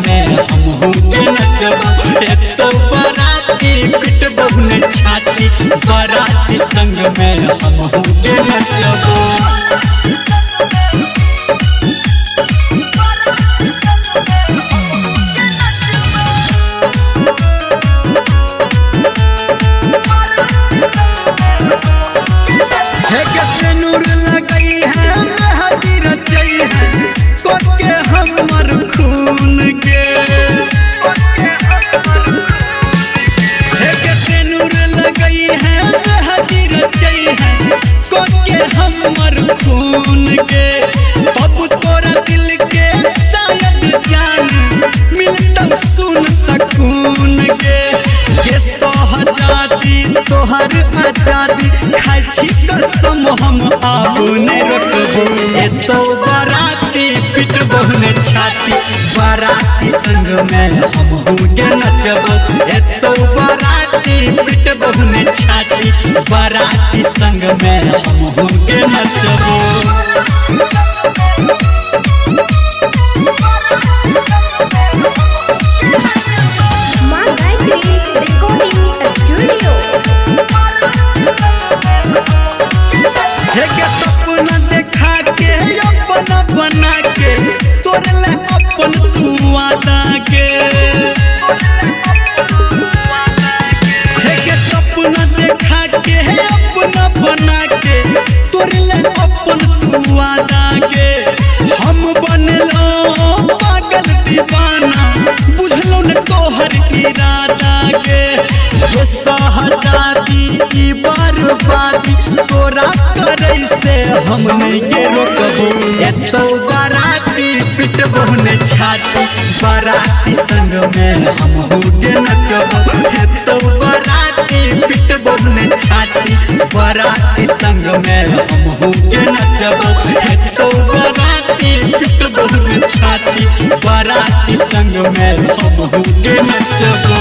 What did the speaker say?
में हम के नचबो। एतो बराती पिट बहुने छाती बराती संग में हम के नचबो। नूर लगई है मेहदी रचई है कोके हमर खून के। नूर लगई है मेहदी रचई है कोके हमर खून के। अब तोरा दिल के शायद जान मिलता सुन सकून के। ये सोहजादी तोहर आजादी खाई छी कसम हम आबू नहीं रोकबो। एतो बराती पिट बहुने छाती बराती संग में हम के नचबो। एतो बराती पिट बहुने छाती बराती संग में हम के नचबो। सपना देखा के अपना बना के तोरले अपन तू वादा के। सपना देखा के अपना बना के तोरले अपन तू वादा के। हम बनलो पागल दीवाना बुझलो न तोहर इरादा के। ये सहजादी की बर्बादी तोरा करे से हम नहीं के रोकबो। एतो बराती पिट बहुने छाती बराती संग में हम के नचबो। एतो बराती पिट बहुने छाती बराती संग में हम के नचबो। एतो बराती पिट बहुने छाती बराती संग में हम के नचबो।